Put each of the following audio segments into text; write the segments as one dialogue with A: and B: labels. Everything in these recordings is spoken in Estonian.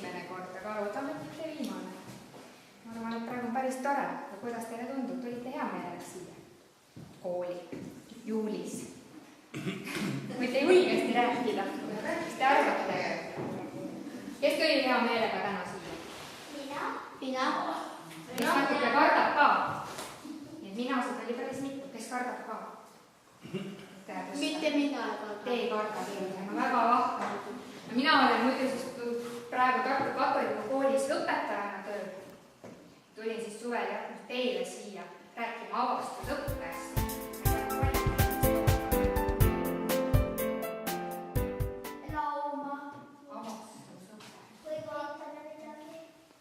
A: esimene kord, aga loodame, et mitte viimane. Ma arvan, et praegu on päris tore. Ja kuidas teile tundub? Tulite hea meelega siia kooli juulis. Võite julgesti rääkida. Mis te arvate? Kes tuli hea meelega täna siia?
B: Mina.
A: Kes natuke kardab ka? Minasid oli päris mitu. Kes kardab ka?
B: Mitte mina ei karda.
A: Te ei karda küll, ma väga vahva. Mina olen muidu siis praegu Tartu Katoliku koolis õpetajana tööl. Tulin siis suvel jätnud teile siia rääkima avastusõppest.
B: Lauma.
A: Avastusõppe.
B: Või vaatame midagi.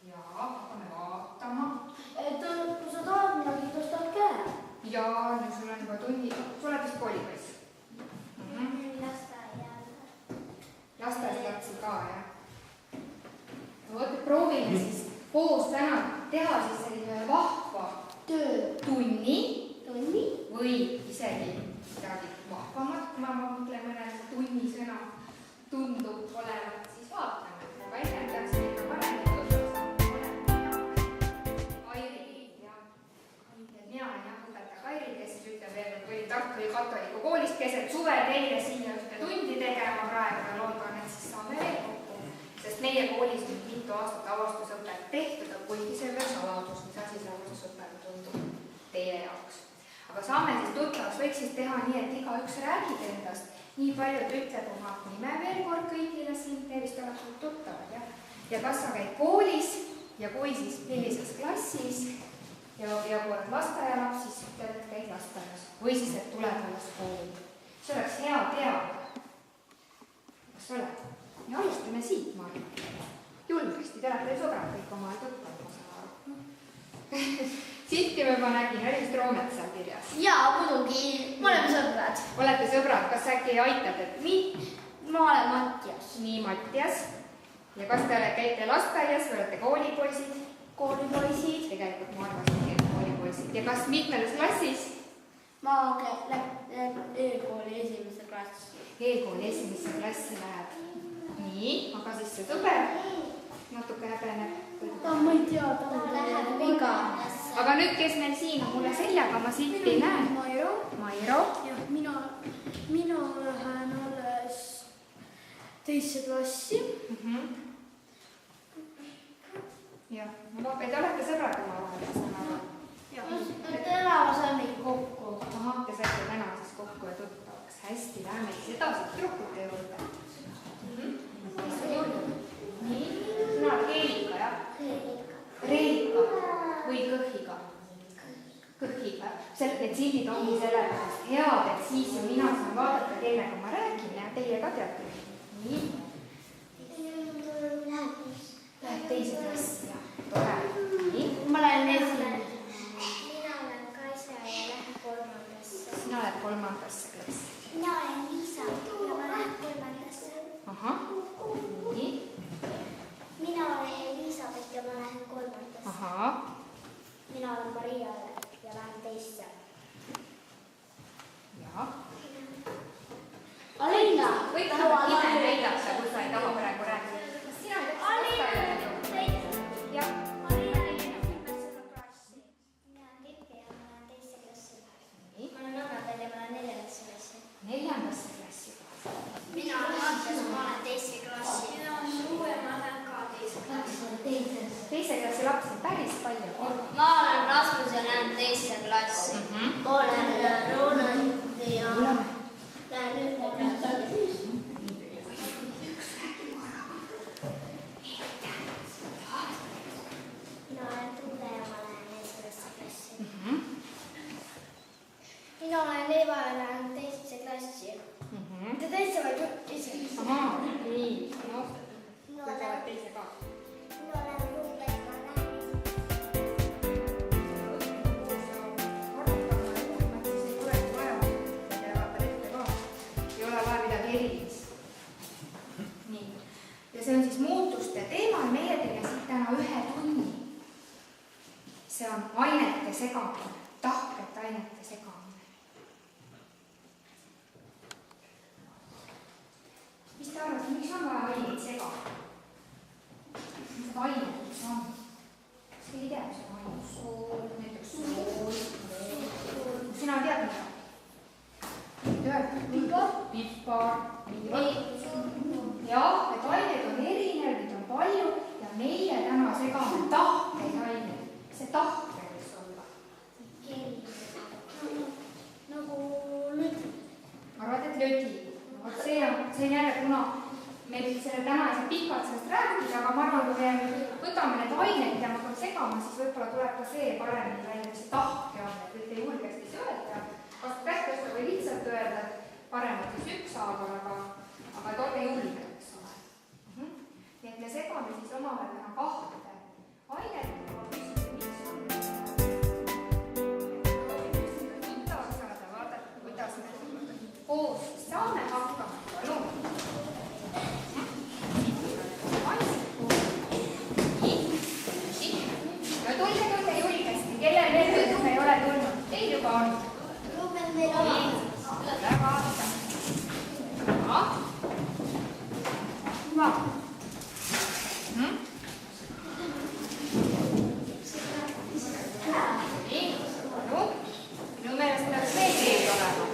A: Jaa, hakkame vaatama.
B: Kui sa tahad midagi, tõstad käe.
A: Jaa, no sul on juba tunni, sul oled vist koolipoiss. Lasteas lapsi ka, jah. Võt, proovime siis koos täna teha siis selline vahva tunni või isegi midagi vahvamat, kui ma mõtlen mõnele tunni sõna tundub olevat, siis vaatame. Aga enne peaks ikka paremini Kairi, jah. Mina olen jah õpetaja Kairi, kes siis ütleb veel, et oli Tartu Katoliku koolist keset suve teile siia ühte tundi tegema praegu ja loodan, et siis saame veel kokku. Sest meie koolis on mitu aastat avastusõpet tehtud, kuigi see veel saladus, mis asi see avastusõpet tundub teie jaoks. Aga saame siis tuttavaks, võiks siis teha nii, et igaüks räägib endast. Nii palju, et ütleb oma nime veel kord kõigile siin, te vist olete tuttavad, jah? Ja kas sa käid koolis ja kui siis millises klassis ja kui oled lasteaialaps, siis ütled, et käid lasteaias. Või siis, et tuleb alles kooli. See oleks hea teada. Kas oled? Ja alustame siit, ma arvan. Julgesti, te olete sõbrad kõik oma tuttavad, ma saan aru. Silti ma juba nägin, oli vist Roomet seal kirjas.
B: Jaa, muidugi. Me oleme sõbrad.
A: Olete sõbrad, kas äkki aitad, et
B: Ma olen Mattias.
A: nii Mattias. Ja kas te käite lasteaias või olete koolipoisid?
B: Koolipoisid.
A: Tegelikult ma arvasin, et koolipoisid. Ja kas mitmenes klassis?
B: Ma lähen eelkooli esimesse klassi.
A: Eelkooli esimesse klassi läheb. Nii, aga siis see sõber natuke häbeneb.
B: Ma ei tea, ta läheb viga.
A: Aga nüüd, kes meil siin on mulle seljaga, ma siit ei näe. Mairo.
B: Jah, mina lähen alles teisse klassi.
A: Jah, te olete sõbrad oma vahel, ma saan aru.
B: Täna ma saan neid kokku.
A: Ahah, te saite täna siis kokku ja tuttavaks. Hästi, läheme siis edasi tüdrukute juurde. Nii, sina oled Keelika, jah? Reelika või Kõhhiga? Kõhhiga. Need sildid ongi sellepärast head, et siis ju mina saan vaadata, kellega ma räägin ja teie ka teate. Nii. Läheb teise klassi, jah. Tore. Nii.
B: Ma lähen esimene.
C: Mina olen Kaisa ja lähen kolmandasse.
A: Sina oled kolmandasse klassi.
C: Mina olen Liisa ja ma lähen kolmandasse.
A: Ahah. Nii.
C: Mina olen Elisabeth ja ma lähen kolmandasse.
A: Ahah.
C: Mina olen Maria ja lähen teisse.
A: Jah.
B: Alina.
A: Võib taha nime näidata, kui sa ei taha praegu rääkida. Kas sina ei
C: Alina.
A: Jah.
C: Mina olen Lippe ja ma lähen teisse klassi.
A: Nii.
C: Ma olen Annabel ja ma lähen neljandasse klassi.
A: Neljandasse klassi.
C: Mina olen Mattias ja ma lähen teisse klassi. Mina olen Uue ja ma lähen ka teisse klassi.
A: Teise klassi lapsi on päris palju.
C: Ma olen Rasmus ja lähen teisse klassi. Ma olen Ronald ja lähen nüüd klassi. Mina olen Tuule ja ma lähen esimesse klassi. Mina olen Leiva ja lähen teise klassi. Te teise või esimesse?
A: Ahaa, nii. No,
C: Mina
A: kui sa oled
C: olen
A: teise ka.
C: Ruuben ja ma lähen
A: ei ole vaja midagi erilist. Nii. Ja see on siis muutuste teemal. Meie teeme siit täna ühe tunni. See on ainete segamine, tahkete ainete segamine. Mis te arvate, miks on vaja aineid segada? aineid peame hakkama segama, siis võib-olla tuleb ka see paremini välja, see tahke on, et võite julgesti sööda, kas kätt tõsta või lihtsalt öelda, et parem on siis ükshaaval, aga et olge julged, eks ole. Nii et me segame siis omavahel täna kahte ainet, aga küsime, miks on. Kuidas me koos saame hakkama, palun. No tulge julgesti, kellel veel rühm ei ole tulnud, teil juba on.
B: Ruben, meil on.
A: Väga hea. Hüva. Nii, minu meelest peaks veel teed olema.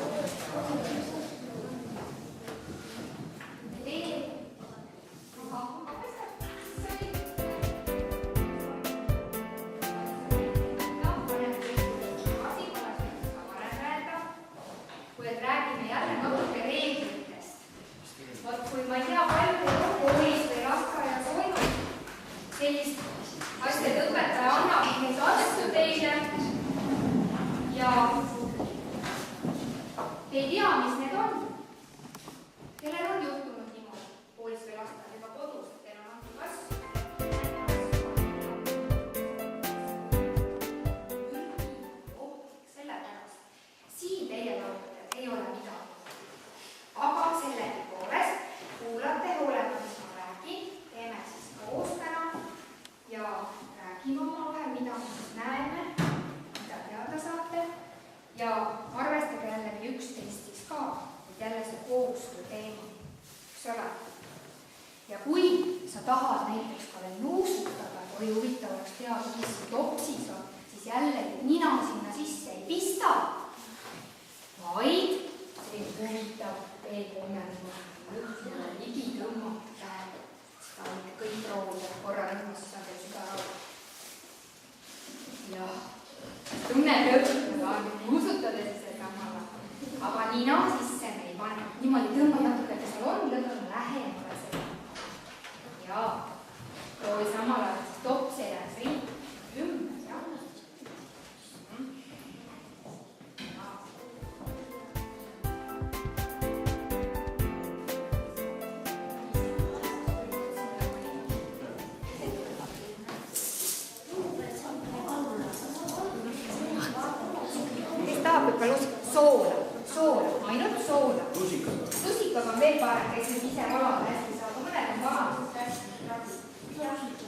A: Soola, ainult soola. Lusikaga on veel parem, kes nüüd ise valada hästi saab, mõned on vanad hästi.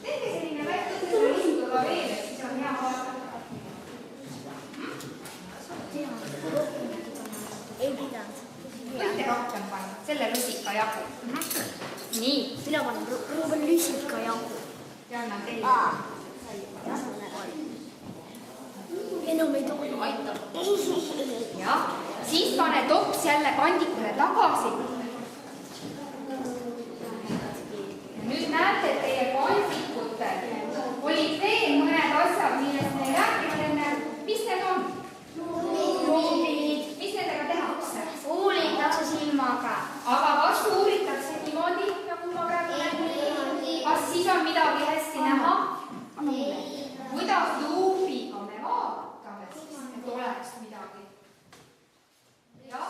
A: Tehke selline väike lusikaga veel, et siis on hea vaadata.
B: Ei pidanud.
A: Võite rohkem panna, selle lusika jagu. Nii.
B: Mina panen Ruben lusika jagu.
A: Ja annan teile.
B: Enam ei tohi.
A: Jah, siis pane tops jälle kandikule tagasi. Ja nüüd näete, et teie kandikutel olid veel mõned asjad, millest me ei rääkinud enne. Mis need on? Mis nendega tehakse?
B: Uuritakse silmaga.
A: Aga kas uuritakse niimoodi, nagu ma praegu näen? Kas siis on midagi hästi näha? Kuidas luubiga me vaatame siis, et oleks midagi? Jah.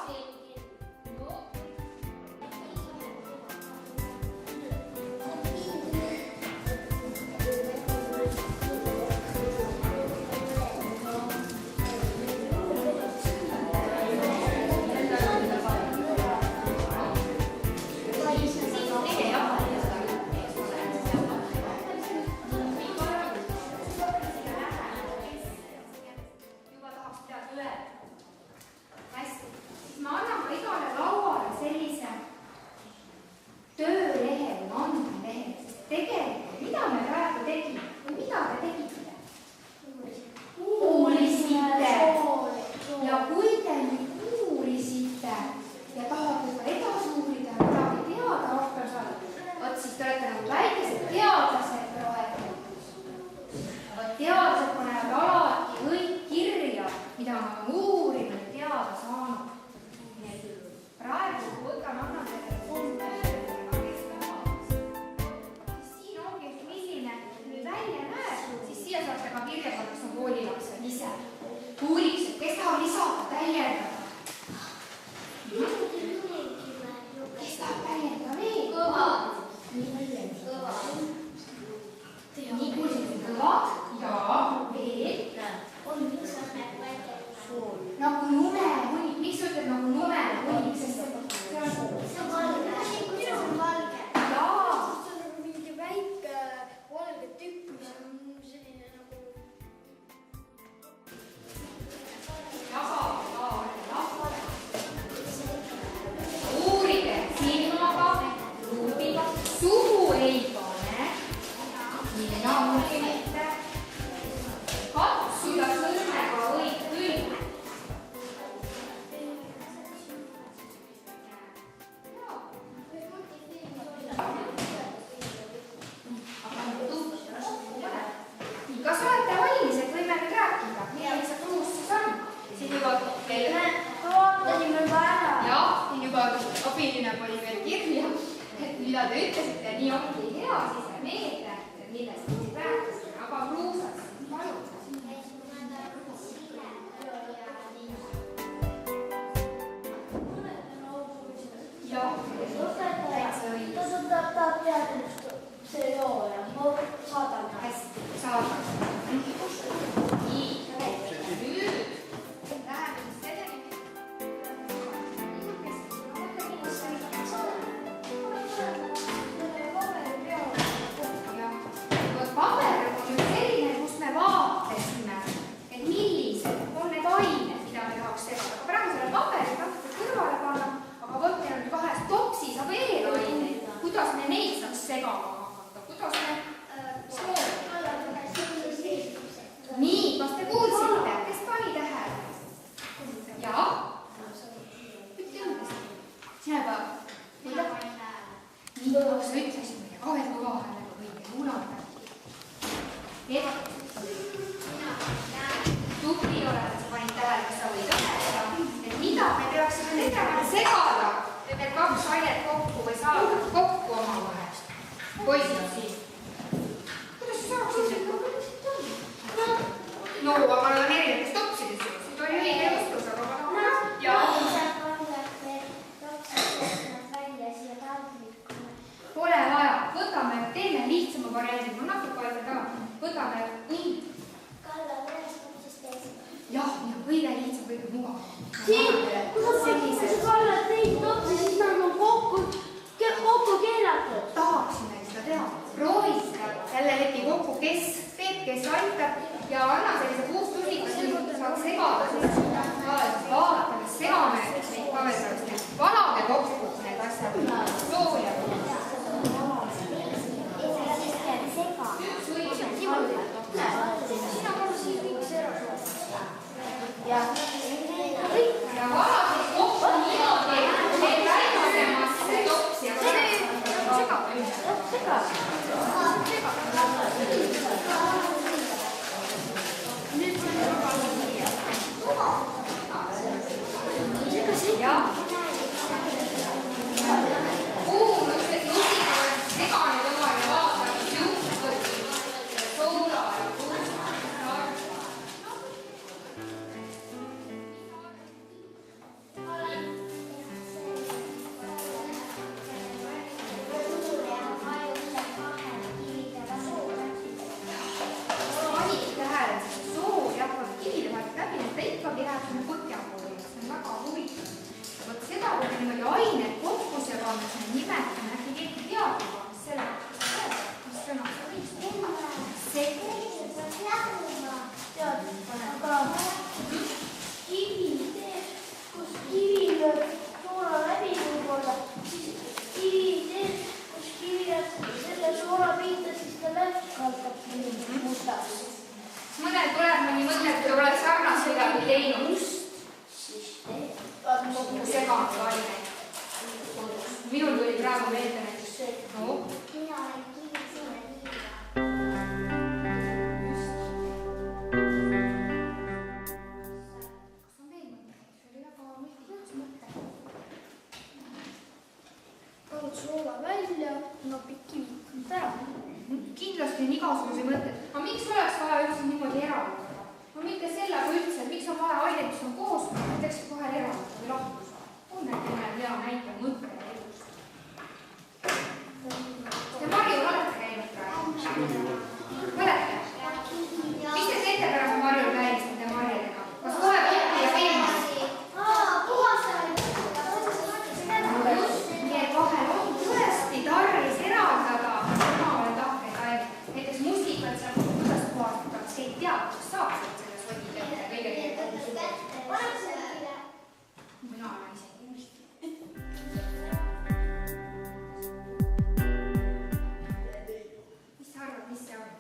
A: Ma ja muidugi mitte katsuda sõrmega õig külge. Kas olete valmis, et võime nüüd rääkida, milline see kruus siis on? Siin juba meil
C: vaatasime juba ära.
A: jah, siin juba abiline pani veel kirja, et mida te ütlesite, nii ongi hea sisemeede, millest me siin rääkisime, aga kruusas, palun. jah, täitsa õige.
C: Ta teadnud see joo ja ma saadan.
A: hästi, saadame. nii, nüüd läheme siis selleni. jah, vot paber on nüüd selline, kus me vaatlesime, et millised on need ained, mida me tahaks segada. aga praegu selle paberi natuke kõrvale panna, aga vot meil on nüüd kahes topsis on veel aineid. kuidas me neid saaks segama hakata? kuidas me nii, kas te kuulsite? Kes pani tähele? jaa? ütle umbes. sina juba? nii kaua sa ütlesid meile ka veel kõva häälega kõige ulata. tubli oled, sa panid tähele, kas sa võid öelda, et mida me peaksime tegema? segada need kaks ainet kokku või saada kokku omavahel. poisid siin. kuidas sa saaksid no, aga nad on erinevates topsides ju. See oli õige vastus, aga ma tahan. ja. Pole vaja. Võtame, teeme lihtsama variandi. Ma natuke aega taha. Võtame nii. jah, kõige lihtsam, kõige mugav.
C: Siin, kui sa kallad neid topsi, siis nad on kokku keeratud.
A: Tahaksime seda teha. Proovime jälle leti kokku, kes teeb, kes aitab. Ja anna sellise puustuslikas, kui saaks segada, siis vaadata, mis segame neid kaveldavasti. Vanage kokku need asjad. Looja. Üks õige. Sina palun siin üks ära. Ja vanage kokku niimoodi, et väiksemasse topsi. Segab. jah. Kuulus, et lusika on segane oma ja vaata, mis juhtub. Soola ja kuusa. Panid tähele, et sool jäävad kivide vahelt läbi, et ta ikkagi läheb sinna põhja poole. See on väga huvitav. Vot seda, kui me niimoodi ained kokku segame, siis me nimetame, äkki keegi teab juba, mis selle mis sõna see võiks olla. Segu.
C: Aga kivi teeb, kus kivi lööb soola läbi võib-olla, siis kivi teeb, kus kivi jääb selle soola pihta, siis ta läkkaldab mustaks.
A: Mõnel tuleb mõni mõte, et ole sarnast midagi teinud. Seganud aineid. Minul tuli praegu meelde näiteks see, no.
C: Mina olen kivi suure kiviga.
A: Kas on veel mõte? See oli väga mõttekas mõte.
B: Tood soola välja, nopid kivid ära.
A: Kindlasti on igasuguseid mõtteid. Aga miks oleks vaja üldse niimoodi eraldada? No mitte sellega üldse, miks on vaja aineid, mis on koos, näiteks vahel eraldada või lahku saada. On näiteks mõne hea näite mõtte elust. Te Marjul olete käinud praegu? Olete? Mis te teete pärast Marjul käimist nende marjadega? Kas kohe võtti ja veemas? Just, nii et vahel on tõesti tarvis eraldada omavahel tahkeid aineid. Näiteks mustikat saab kuidas puhastada, kas keegi teab, kas saab selle sodi kätte kõige mina olen isegi musti. Mis sa arvad, mis see on?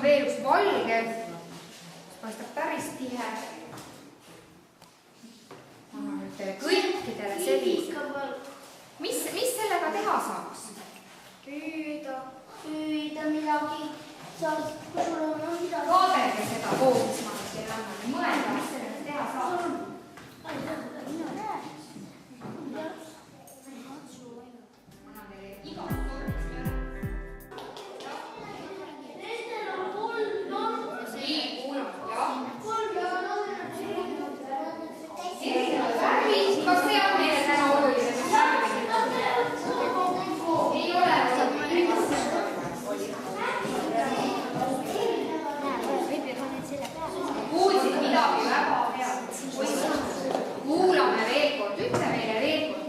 A: veel üks valge, paistab päris tihe. Annan nüüd teile kõikidele sellise. Mis sellega teha saaks?
C: Püüda midagi. Saad, kui sul on midagi.
A: Vaadelge seda koos, ma teile annan. Mõelda, mis sellega teha saaks. Annan teile iga korraks peale.
C: Nendel on 3 nurka.
A: Nii, kuulame, jah.
C: 3 nurka.
A: Erinevad värvid, kas see on meile täna oluline? Ei ole. Kuulsid midagi väga head. Kuulame veel kord, ütle meile veel kord,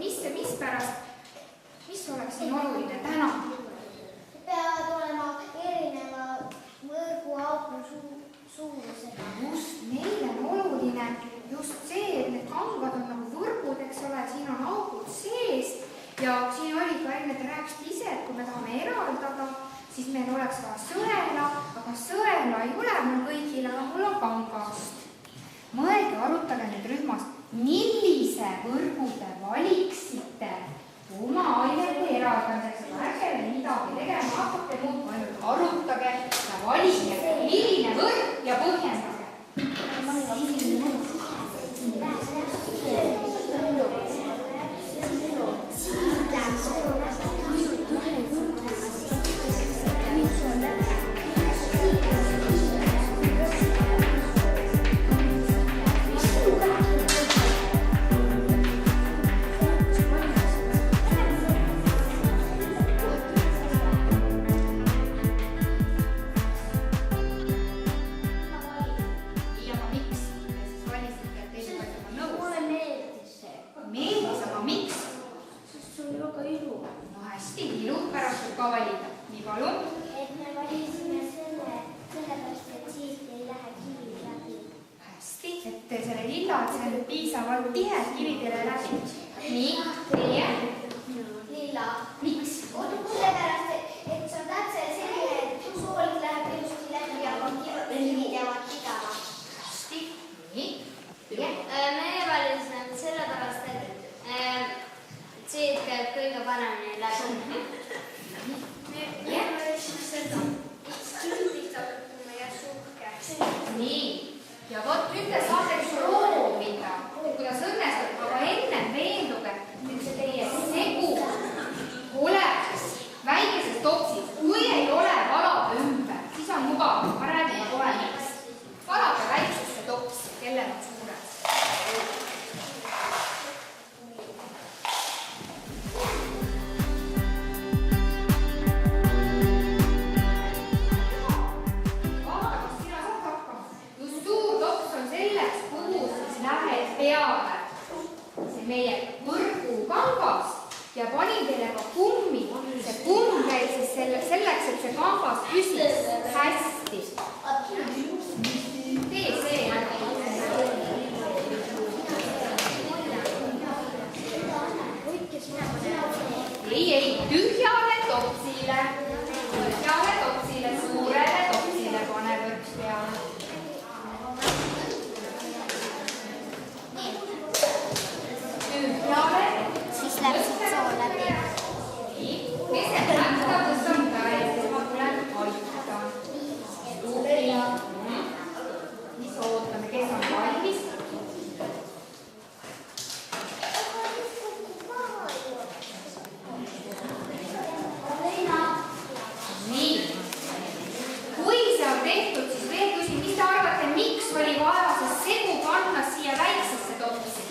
A: mis oleks siin oluline täna?
C: Peavad olema erineva võrguaugu suurusega.
A: Just, meile on oluline just see, et need kangad on nagu võrgud, eks ole, siin on augud sees ja siin oli ka enne, te rääkisite ise, et kui me tahame eraldada, siis meil oleks vaja sõela, aga sõela ei ole mul kõigil, aga mul on kangast. Mõelge, arutage nüüd rühmas, millise võrgu te valiksite oma ainete eraldamiseks, aga ärge midagi tegema hakake muud, ainult arutage ja valige, milline võrk ja põhjendage. Piisavalt tihe kividele läbi. Nii, teie?
C: Lilla.
A: Miks?
C: Sellepärast, et see on täpselt selline, et soolik läheb ilusti läbi ja kivid jäävad igava.
A: Hästi. Nii, teie?
D: Meie valisime sellepärast, et siit käib kõige paremini läbi.
C: Meie valisime seda. Kui me jää suhke.
A: Nii. Ja vot nüüd te saate proovida, kuidas õnnestub, aga enne veenduge, et see teie segu oleks väikeses topsis. Kui ei ole valade ümber, siis on mugav. Ma räägin kohe miks. Valage väiksesse topsi, kellel on suured. Meie võrgukangas ja panin teile ka kummi. See kumm käib siis selleks, et see kangas püsiks hästi. Tee see. Ei, tühjale topsile, suurele topsile pane võrks peale.
C: Siis läksid soo läbi.
A: Nii, keset läkta tõstan käes, ma tulen aitan. Siis ootame, kes on valmis. Nii, kui see on tehtud, siis veel küsin, mis te arvate, miks oli vaja see segu panna siia väiksesse topsi?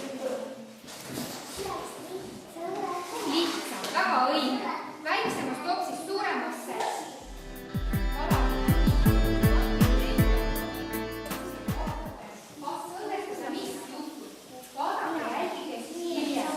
A: Lihtsalt, väga õige. Väiksemast topsist suuremasse. Kas õnnestus ja mis juhtub? Vaadake, jälgige siis hiljem.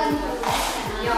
A: Ja.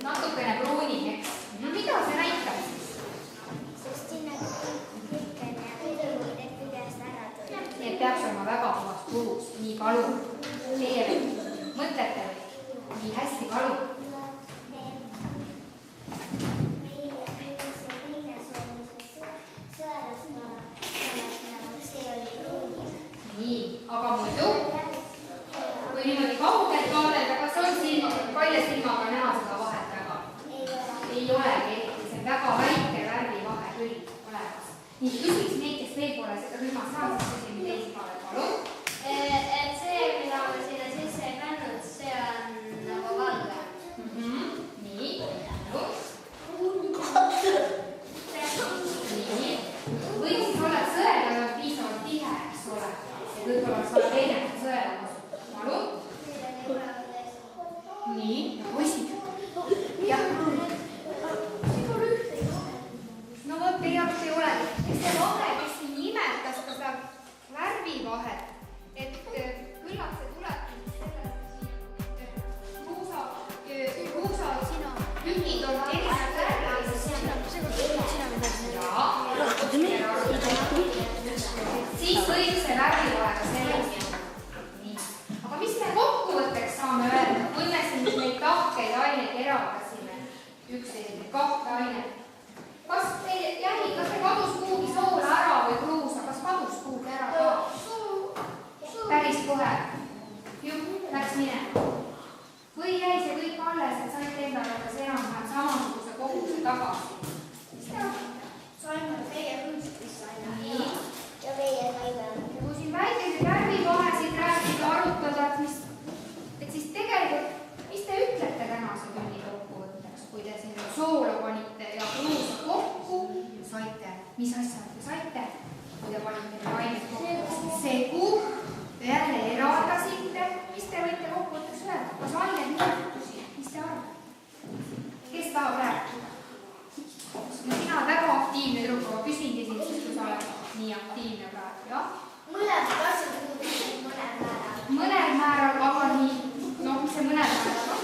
A: Natukene pruunim, eks? No mida see näitab siis? Nii et peaks olema väga puhas pruus. Nii palun. Teie mõtlete või? Nii hästi palun. Nii, aga muidu, kui niimoodi kaugelt vaadelda, kas on palja silmaga näha seda vahet väga? Ei olegi, see on väga väike värvivahe küll olemas. Nii, küsiks neid, kes veel pole seda rühmas saanud, siis küsime teisi vahel, palun.
D: Et see, mida ma sinna sisse ei pannud, see on nagu valge.
A: Nii, palun. Nii, või siis oled sõeldanud piisavalt tihe, eks ole. Ja võib-olla oleks vaja teine sõela kasutada. Palun. Nii, ja poisid. Jah. No vot, teie jaoks ei ole. Eks see vahe vist nii nimetas ka seda värvivahet, et küllap see tulebki sellest, et kruusa tükid on erinevad värvilised. Siis võib see värvivahe ka sellest. Nii. Aga mis me kokkuvõtteks saame öelda, kui me siin neid tahkeid aineid eraldasime, üksteisele kahte ainet? Kas teil jäi, kas te kadus kuhugi soola ära või kruusa, kas kadus kuhugi ära ka? Päris kohe. Juh, läks minema. Või jäi see kõik alles, et saite endale kas enam-vähem samasuguse koguse tagasi? Mis te arvate?
C: Saime meie kunstist saime.
A: Nii.
C: Ja meie saime.
A: Ja kui siin väikeseid värvivahesid rääkida, arutada, et siis tegelikult, mis te ütlete tänase tunni kokkuvõtteks, kui te siin soola panite ja kruusa kokku saite? Mis asjad te saite, kui te panite need ained kokku? Segu, jälle eraldasite, mis te võite kokkuvõtteks öelda? Kas ained muutusid? Mis te arvate? Kes tahab rääkida? Sina väga aktiivne tüdruk, aga küsingi sind, sest kui sa oled nii aktiivne praegu, jah?
C: Mõlemad asjad muutusid mõnel määral.
A: Mõnel määral, aga nii, noh, mis see mõnel määral on?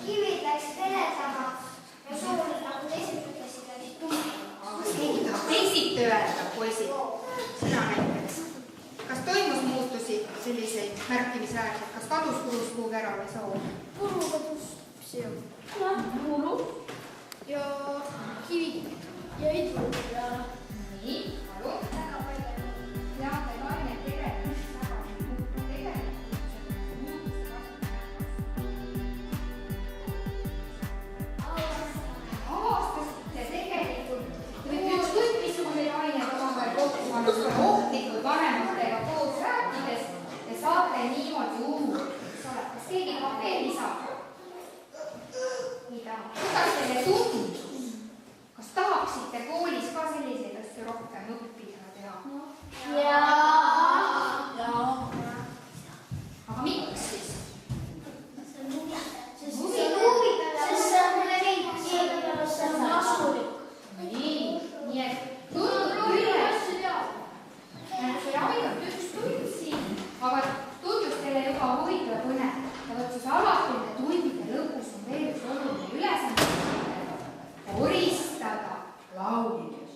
C: Kivid läks veredamaks ja sool nagu teised ütlesid, läks tummaks.
A: Kas keegi tahab teisiti öelda, poisid? Sina näiteks. Kas toimus muutusi selliseid märkimisväärseid? Kas kadus kruus kuhugi ära või sool?
B: Puru kadus siia. Puru ja kivid ja idud ja...
A: Nii, palun.
C: Väga palju.
A: Ja te ained tegelikult väga muutu. Tegelikult avastasite tegelikult, et ükskõik missuguseid aineid omavahel kokku panna, seda ohtlikult vanematega koos rääkides te saate niimoodi uurida, eks ole. Kas keegi tahab veel lisada? Kuidas teile tundub? Kas tahaksite koolis ka selliseid asju rohkem õppida teha? Aga miks siis? Nii et tundub üle. See ainult üks tund siin, aga tundus teile juba huvitav ja põnev. Ja võt siis alati nende tundide lõpus on veel üks oluline ülesanne. Koristada laulus.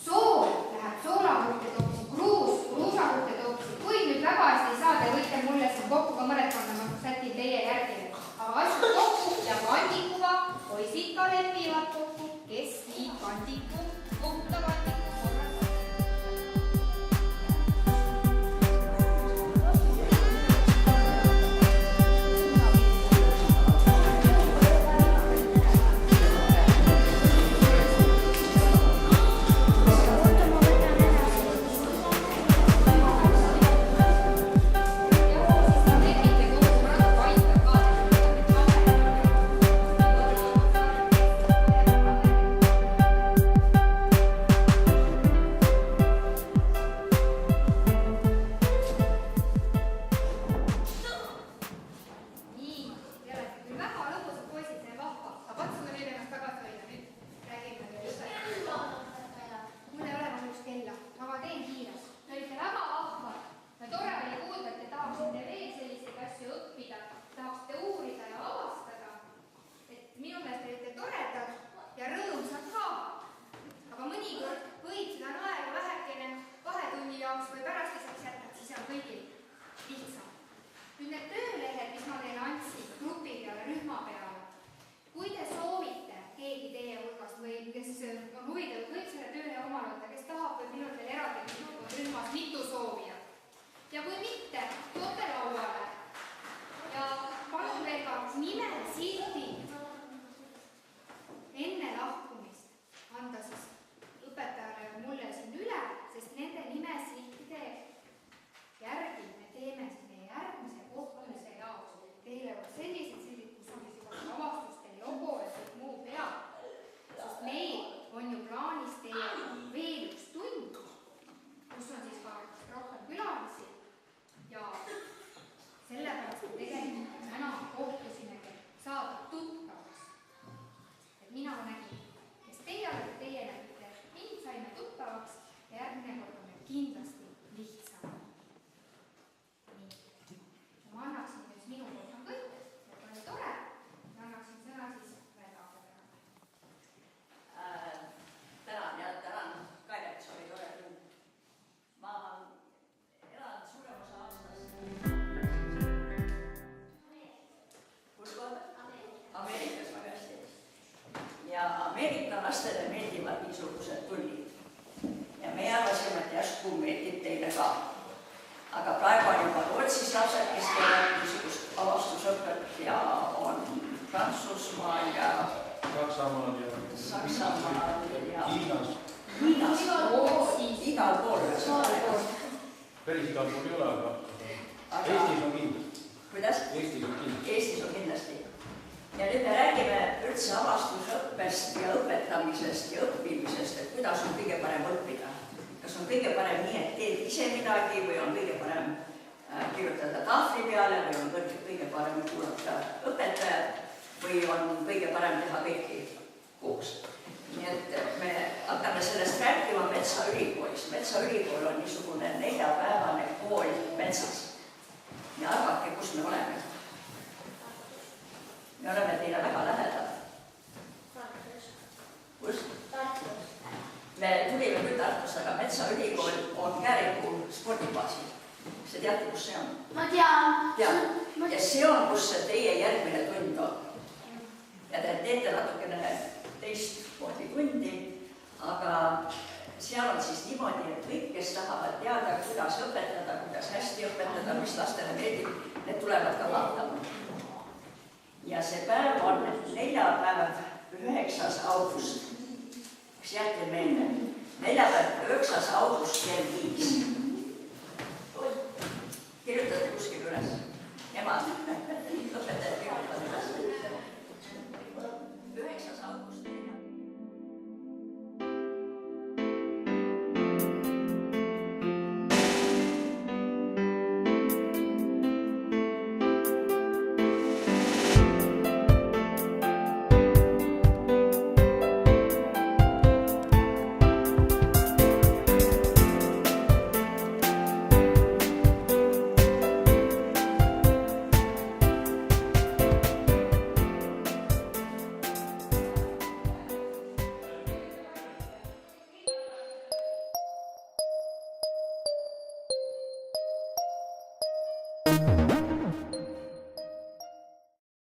A: Sool läheb soolaküttetoopsi, kruus kruusaküttetoopsi. Kui nüüd väga hästi ei saa, te võite mulle siin kokku ka mõned panna, ma sätin teie järgi. Aga asjad kokku ja kandikuga poisid ka lepivad kokku, kes viib kandiku, kohta kandiku korras.
E: ja ameerikalastele meeldivad niisugused tunnid. Ja me arvasime, et järsku meeldib teile ka. Aga praegu on juba Rootsis lapsed, kes teevad niisugust avastusõpet ja on Prantsusmaal ja Saksamaal ja Hiinas. Igal pool.
F: Päris igal pool ei ole, aga Eestis on kindlasti.
E: Kuidas? Eestis on kindlasti. Ja nüüd me räägime üldse avastusõppest ja õpetamisest ja õppimisest, et kuidas on kõige parem õppida. Kas on kõige parem nii, et teed ise midagi või on kõige parem kirjutada tahvli peale või on kõige parem kuulata õpetajat või on kõige parem teha kõiki koos. Nii et me hakkame sellest rääkima Metsaülikoolis. Metsaülikool on niisugune 4-päevane kool metsas. Ja arvake, kus me oleme. Me oleme teile väga lähedal. Kus? Me tulime küll Tartust, aga Metsaülikool on Käärikul spordibaasil. See teate, kus see on?
C: Ma tean.
E: Ja see on, kus see teie järgmine tund on. Ja te teete natukene teist sporditundi, aga seal on siis niimoodi, et kõik, kes tahavad teada, kuidas õpetada, kuidas hästi õpetada, mis lastele meeldib, need tulevad ka vaatama. Ja see päev on 4. päev, 9. august. Kas jääte meelde? 4. päev, 9. august kell 5. Kirjutate kuskil üles. Emad.